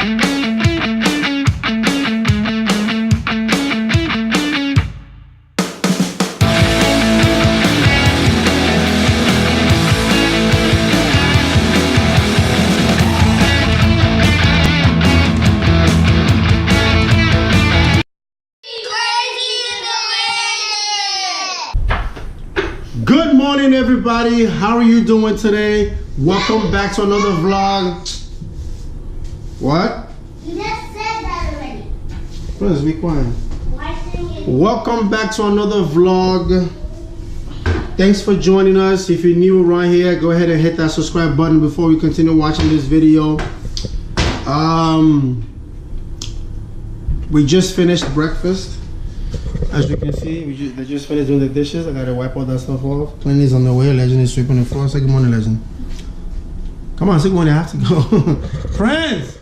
Good morning, everybody. How are you doing today? Welcome back to another vlog. What? You just said that already. Please be quiet. Why didn't you? Welcome back to another vlog. Thanks for joining us. If you're new around here, go ahead and hit that subscribe button before we continue watching this video. We just finished breakfast. As you can see, they just finished doing the dishes. I gotta wipe all that stuff off. Cleaning on the way. Legend is sweeping the floor. Say good morning, Legend. Come on, say good morning. I have to go. Prince!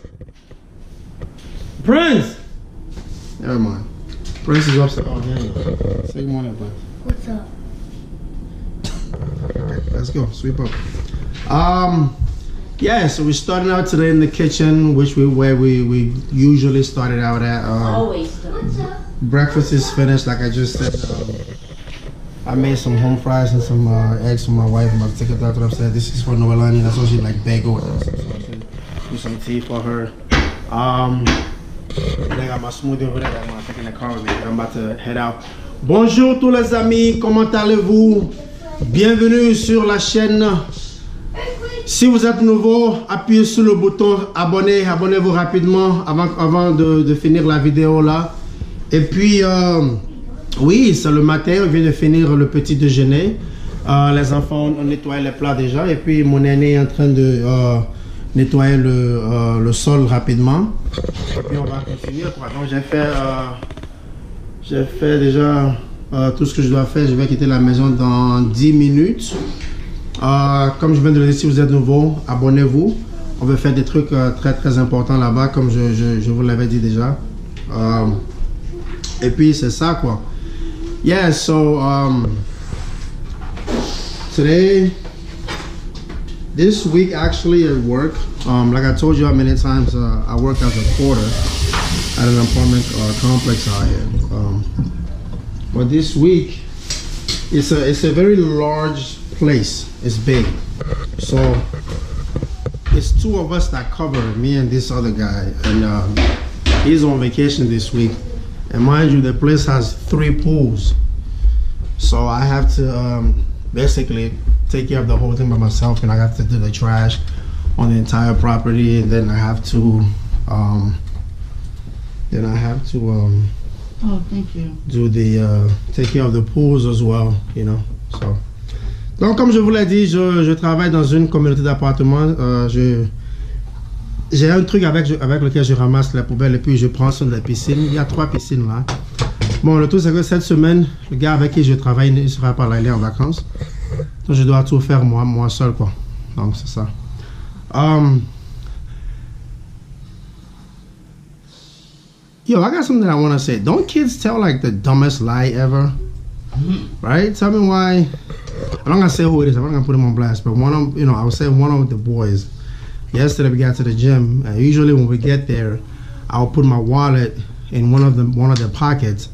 Prince! Never mind. Prince is upstairs. Oh, there you go. Say good morning, Prince. What's up? Okay, let's go. Sweep up. Yeah, so we're starting out today in the kitchen, where we usually started out at. Always. What's up? Breakfast is finished, like I just said. I made some home fries and some eggs for my wife. I'm about to take it out to upstairs. This is for Noelani. That's what she like bagel with us. So I should do some tea for her. And I got my smoothie over there. I'm gonna take in the car with me. I'm about to head out. Bonjour tous les amis, comment allez-vous? Bienvenue sur la chaîne. Si vous êtes nouveau, appuyez sur le bouton abonner. Abonnez-vous rapidement avant de finir la vidéo là. Et puis, oui, c'est le matin, on vient de finir le petit déjeuner. Les enfants ont nettoyé les plats déjà. Et puis, mon aîné est en train de nettoyer le sol rapidement. Et puis, on va continuer. Donc, j'ai fait déjà tout ce que je dois faire. Je vais quitter la maison dans 10 minutes. Comme je viens de le dire, si vous êtes nouveau, abonnez-vous. On va faire des trucs très, très importants là-bas, comme je vous l'avais dit déjà. Et puis c'est ça quoi. Yeah, so this week actually at work, like I told you how many times I work as a porter at an apartment complex out here. But this week it's a very large place. It's big, so it's two of us that cover, me and this other guy, and he's on vacation this week. And mind you, the place has 3 pools. So I have to basically take care of the whole thing by myself, and I have to do the trash on the entire property, and then I have to Oh, thank you. do the take care of the pools as well, you know. So donc comme je vous l'ai dit, je travaille dans une communauté d'appartements. J'ai un truc avec lequel je ramasse la poubelle et puis je prends sur la piscine. Il y a 3 piscines là. Bon, le tout c'est que cette semaine, le gars avec qui je travaille ne sera pas là, il est en vacances. Donc je dois tout faire moi seul quoi. Donc c'est ça. Yo, I got something that I want to say. Don't kids tell like the dumbest lie ever? Right? Tell me why. I'm not gonna say who it is. I'm not gonna put him on blast, but I would say one of the boys. Yesterday we got to the gym, and usually when we get there, I'll put my wallet in one of their pockets,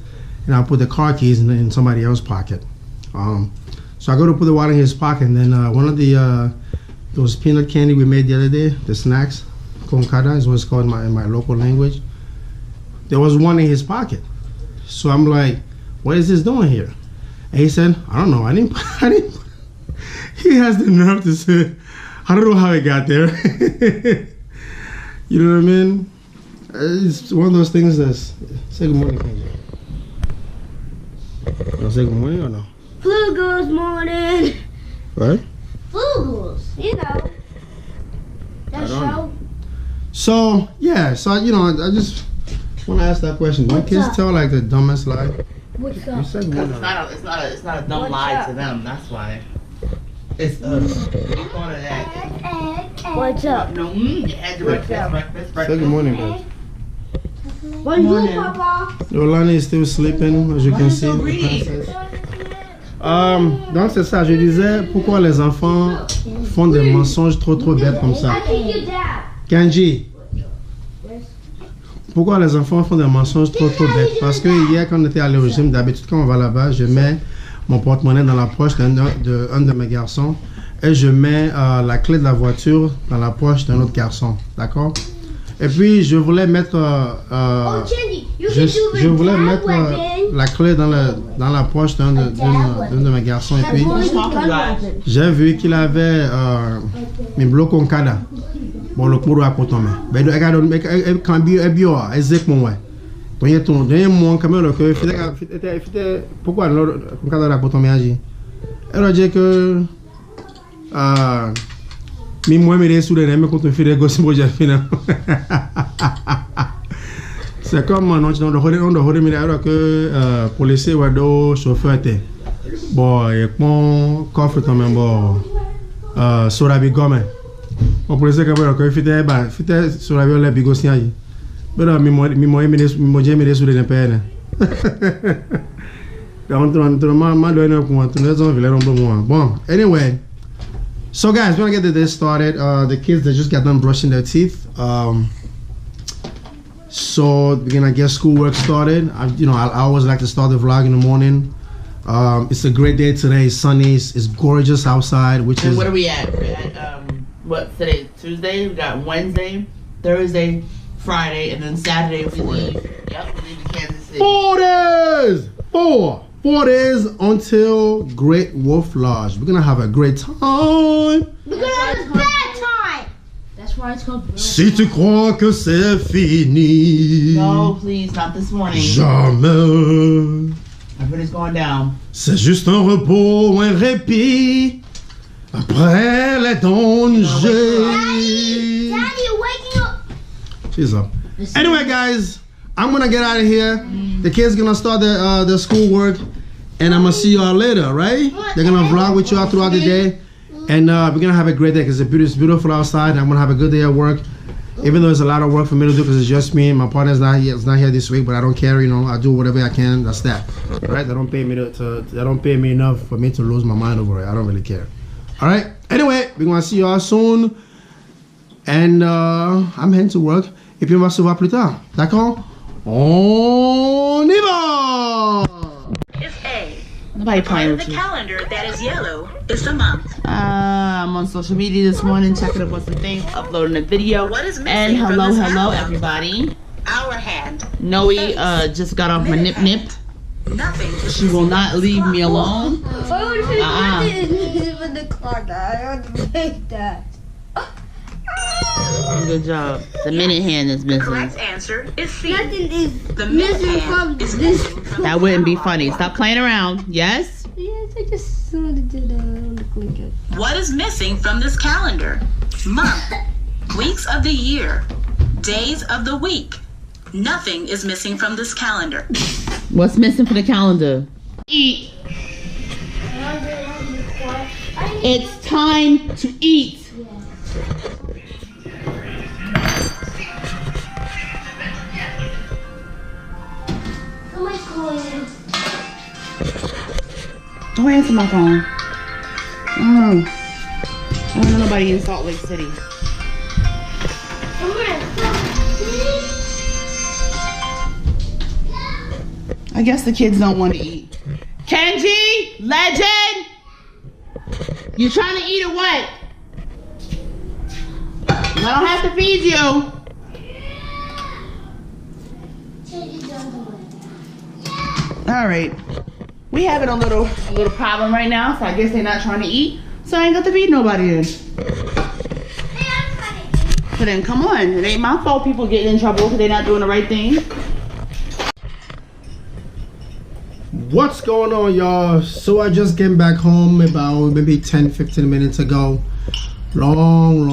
and I'll put the car keys in somebody else's pocket. So I go to put the wallet in his pocket, and then one of the those peanut candy we made the other day, the snacks, concada is what it's called in my local language. There was one in his pocket, so I'm like, "What is this doing here?" And he said, "I don't know. I didn't." He has the nerve to say, I don't know how it got there. You know what I mean? It's one of those things that's... Say good morning, Kenji. You want to say good morning or no? Flugels morning. What? Flugels, you know. That show. So, yeah. So, I just want to ask that question. Do kids tell like the dumbest lie? What's You up? said Because one. it's not a dumb lie to them. That's why. It's What's up? No, you had breakfast. Say good morning, guys. Bonjour, Papa. Noelani is still sleeping, as you can see. Donc c'est ça, je disais, pourquoi les enfants font des mensonges trop bêtes comme ça. I think your dad. Kenji, Pourquoi les enfants font des mensonges trop bêtes? Parce que hier, quand on était allé au gym, d'habitude, quand on va là-bas, je mets mon porte-monnaie dans la poche d'un de mes garçons et je mets la clé de la voiture dans la poche d'un autre garçon. D'accord? Et puis, je voulais mettre, je voulais mettre la clé dans la poche d'un de mes garçons. Et puis, j'ai vu qu'il avait mes blocs en cada. Bon, le cours à côté, mais quand bien, exactement, ouais. Donc, il y a mon caméra que pourquoi le cadre à côté, mais agi. Elle dit que moi, mes sourires, mais quand on fait des gosses, moi, j'ai fini. C'est comme on a que policier ou do chauffeur était. Bon, et mon coffre quand même bon sur la bigome. On policier quand même que fait sur la viola bigosien. Mais là mi j'ai sur les peine. Bon, anyway. So guys, we're gonna get this started. The kids they just got done brushing their teeth. So we're gonna get schoolwork started. I always like to start the vlog in the morning. It's a great day today. It's sunny. It's gorgeous outside. And what are we at? We're at what today? Tuesday. We got Wednesday, Thursday, Friday, and then Saturday we leave. Yep, we leave to Kansas City. 4 days. 4 days until Great Wolf Lodge. We're gonna have a great time. We're gonna have a bad time. That's why it's called. Si tu crois que c'est fini. No, please, not this morning. Jamais. Everybody's going down. C'est juste un repos, un répit après les dangers. Daddy, you're waking up. She's up. Anyway, guys, I'm gonna get out of here. The kids gonna start their schoolwork, and I'm gonna see y'all later, right? They're gonna vlog with y'all throughout the day, and we're gonna have a great day because it's beautiful outside. I'm gonna have a good day at work, even though it's a lot of work for me to do because it's just me. My partner's not here. It's not here this week, but I don't care. I do whatever I can. That's that, right? They don't pay me they don't pay me enough for me to lose my mind over it. I don't really care. All right. Anyway, we're gonna see y'all soon, and I'm heading to work. Et puis on va se voir plus tard, d'accord? On y va! Is A. Nobody playing On with the you. calendar that is yellow is the month. I'm on social media this morning, checking up on some things, uploading a video. What is missing And from hello, this hello, calendar? everybody. Our hand. Noe just got off my nip. Nothing. She will not leave me alone. With the clock, I want to make that. Good job. The minute hand is missing. Correct answer is C. Nothing is The minute missing hand from is this. missing from That wouldn't be funny. Stop playing around. Yes? Yes, I just wanted to do that. I want to click it. What is missing from this calendar? Month. Weeks of the year. Days of the week. Nothing is missing from this calendar. What's missing for the calendar? Eat. It's time to eat. Somebody's calling. Don't answer my phone. I don't know nobody in Salt Lake City. I guess the kids don't want to eat. Kenji, legend, you trying to eat or what? I don't have to feed you. All right, we having a little problem right now, so I guess they're not trying to eat. So I ain't got to feed nobody then. So then come on, it ain't my fault people getting in trouble because they're not doing the right thing. What's going on, y'all? So I just came back home about maybe 10-15 minutes ago. Long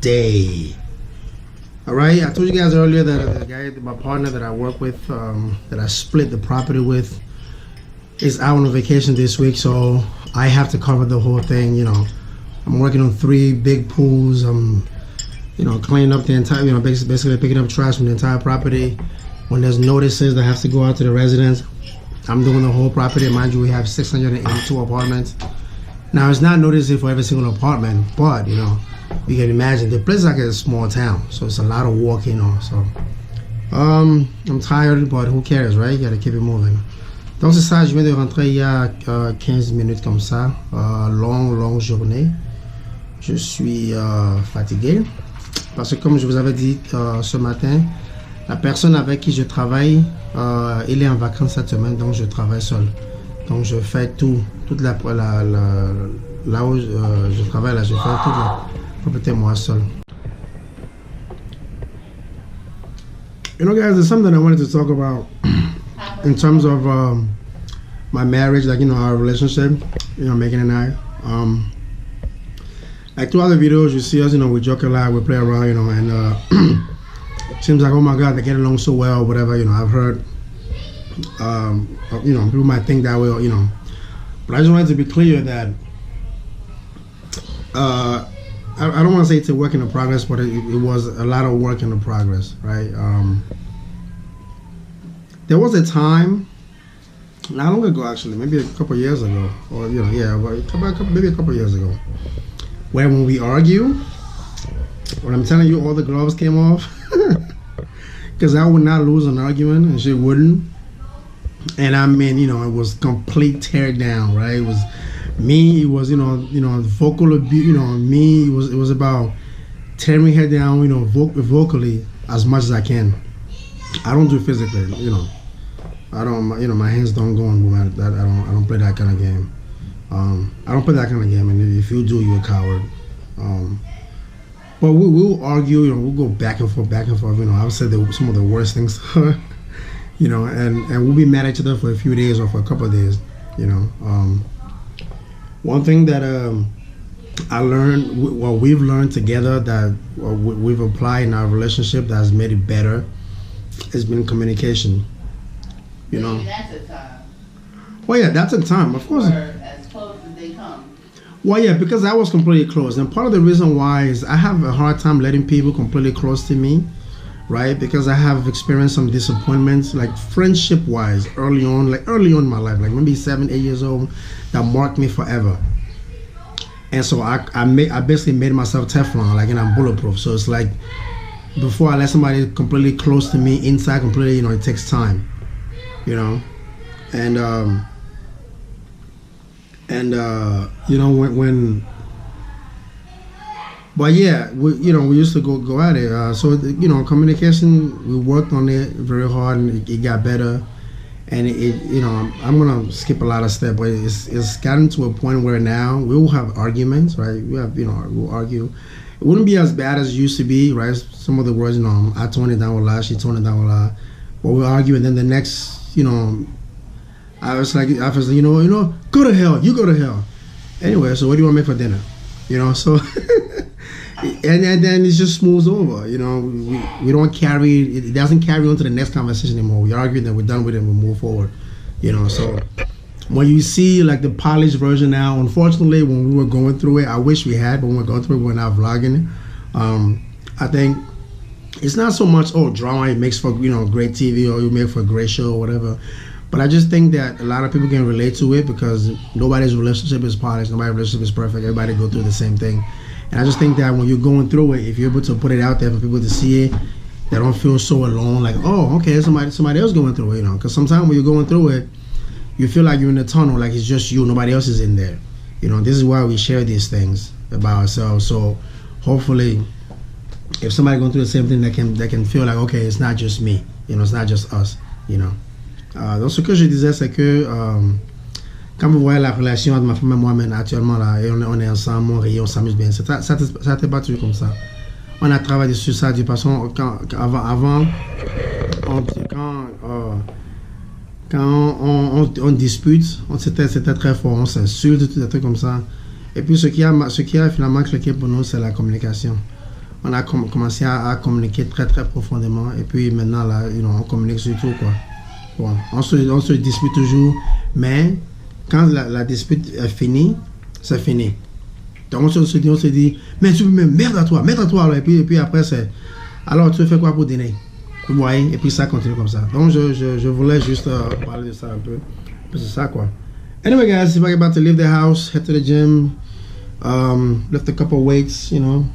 day. All right, I told you guys earlier that the guy, my partner that I work with, that I split the property with, is out on vacation this week, so I have to cover the whole thing. I'm working on 3 big pools. I'm cleaning up the entire, basically picking up trash from the entire property. When there's notices that have to go out to the residents, I'm doing the whole property. Mind you, we have 682 apartments. Now, it's not noticing for every single apartment, but you can imagine the place is like a small town, so it's a lot of walking on. So I'm tired, but who cares, right? You gotta keep it moving. Donc c'est ça, je viens de rentrer il y a 15 minutes comme ça, longue journée. Je suis fatigué parce que comme je vous avais dit ce matin, la personne avec qui je travaille, il est en vacances cette semaine, donc je travaille seul. Donc je fais toute là où je travaille là, je fais toute la propriété moi seul. You know, guys, there's something I wanted to talk about in terms of my marriage, like, you know, our relationship, you know, Megan and I. Like throughout the videos, you see us, you know, we joke a lot, we play around, you know, and seems like, oh my God, they get along so well, whatever, you know. I've heard, you know, people might think that way, you know. But I just wanted to be clear that I don't want to say it's a work in progress, but it was a lot of work in progress, right? There was a time, not long ago actually, maybe a couple years ago, or you know, yeah, maybe a couple years ago, where when we argue, when I'm telling you all the gloves came off, because I would not lose an argument and she wouldn't. And I mean, you know, it was complete tear down, right? It was me, it was, you know, vocal abuse, you know, me, it was about tearing her down, you know, vocally as much as I can. I don't do it physically, you know. I don't, you know, my hands don't go on women. I don't play that kind of game. I don't play that kind of game, and if you do, you're a coward. But we'll argue, you know, we'll go back and forth, you know. I'll say some of the worst things to her, you know, and we'll be mad at each other for a few days or for a couple of days, you know. One thing that I learned, well, we've learned together that we've applied in our relationship that has made it better, has been communication. You know. Maybe that's a time. Well, yeah, that's a time, of course. Or as close as they come. Well, yeah, because I was completely closed, and part of the reason why is I have a hard time letting people completely close to me, right? Because I have experienced some disappointments, like friendship-wise, early on in my life, like maybe 7, 8 years old, that marked me forever. And so I basically made myself Teflon, like, and I'm bulletproof. So it's like before I let somebody completely close to me inside, completely, you know, it takes time. You know, and you know, when but yeah, we used to go at it. So you know, communication, we worked on it very hard, and it got better. And it you know, I'm gonna skip a lot of steps, but it's gotten to a point where now we will have arguments, right? We'll argue. It wouldn't be as bad as it used to be, right? Some of the words, you know, I tone it down a lot, she toned it down a lot, but we'll argue, and then the next. You know, I was like, you know, go to hell. You go to hell. Anyway, so what do you want to make for dinner? You know, so and then it just smooths over. You know, we don't carry it doesn't carry on to the next conversation anymore. We argue that we're done with it and we move forward. You know, so when you see like the polished version now, unfortunately, when we were going through it, I wish we had, but when we're going through it, we're not vlogging. I think. It's not so much, drama, it makes for, you know, great TV or you make for a great show or whatever. But I just think that a lot of people can relate to it because nobody's relationship is polished, nobody's relationship is perfect, everybody go through the same thing. And I just think that when you're going through it, if you're able to put it out there for people to see it, they don't feel so alone, like, oh, okay, somebody else going through it, you know. Because sometimes when you're going through it, you feel like you're in a tunnel, like it's just you, nobody else is in there. You know, this is why we share these things about ourselves. So hopefully, if somebody going through the same thing, they can feel like, okay, it's not just me, you know, it's not just us, you know. Donc ce que je disais, c'est que quand vous voyez la relation entre ma femme et moi maintenant actuellement là, et on est ensemble, on rit, on s'amuse bien, ça n'était pas toujours comme ça. On a travaillé sur ça de façon avant quand on dispute, c'était très fort, on s'insulte, des trucs comme ça. Et puis ce qui a finalement cliqué pour nous, c'est la communication. On a commencé à communiquer très très profondément et puis maintenant là, you know, on communique sur tout quoi. Bon, on se dispute toujours, mais quand la dispute est finie, c'est fini. Donc on se dit, mais tu me merde à toi là, et puis après c'est, alors tu fais quoi pour dîner? Vous voyez, et puis ça continue comme ça. Donc je voulais juste parler de ça un peu, c'est ça quoi. Anyway guys, if I'm about to leave the house, head to the gym, lift a couple weights, you know.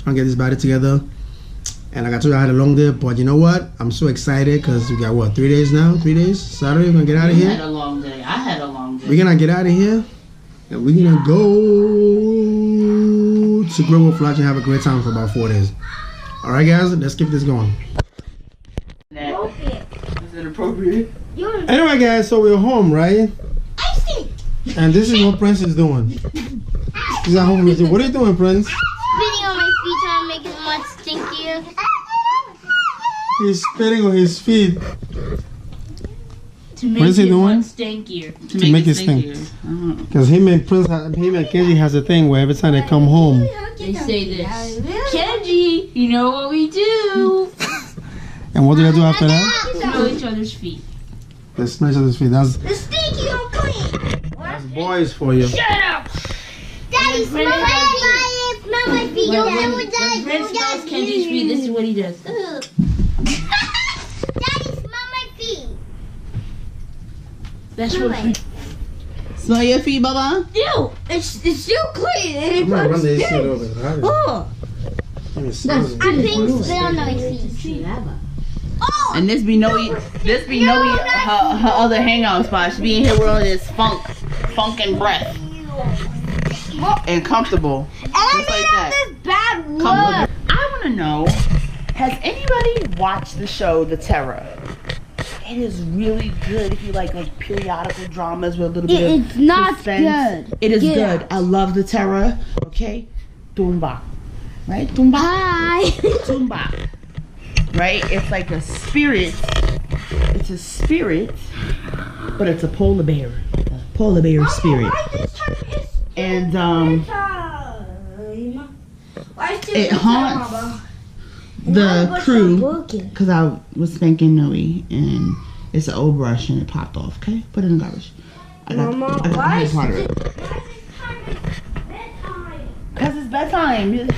trying to get this body together. And like I told you, I had a long day, but you know what? I'm so excited because we got what, 3 days now? 3 days? Saturday, we're gonna get out of You here. had a long day. I had a long day. We're gonna get out of here, and we're gonna go to Great Wolf Lodge and have a great time for about 4 days. All right, guys, let's keep this going. Is it appropriate? Anyway, guys, so we're home, right? And this is what Prince is doing. He's at home. What are you doing, Prince? Spitting on my feet trying to make it much stinkier. He's spitting on his feet. To make What is he it doing? much stinkier. To make it stink. Uh-huh. Because him and Kenji has a thing where every time they come home, They say this. Kenji, you know what we do? and what do they do after that? Smell each other's feet. They smell each other's feet. That's The stinky on clean. boys for you. Shut up! Daddy, smell my feet. Smell my feet. Don't do When that. Prince smells Kenji's feet, this is what he does. Daddy, smell my feet. That's what Prince... Smell your feet, Baba? Ew! It's still clean. And it I'm gonna run the AC a stinks. little bit. Oh! I'm paying spit on my feet. Oh! And this be Noe, her other hangout spot. She be in here with all this funk and breath. And comfortable. And I Just like made that. all this bad Comfortable. work. I want to know, has anybody watched the show The Terror? It is really good if you like periodical dramas with a little bit of It's not suspense. good. It is Get good. out. I love The Terror. Okay? Tumba. Right? Tumba. Hi. Tumba. Right? It's like a spirit. It's a spirit, but it's a polar bear. A polar bear spirit. And it haunts the crew because I was spanking Noe and it's an old brush and it popped off. Okay, put it in the garbage. I got the head part of it. Cause it's bedtime.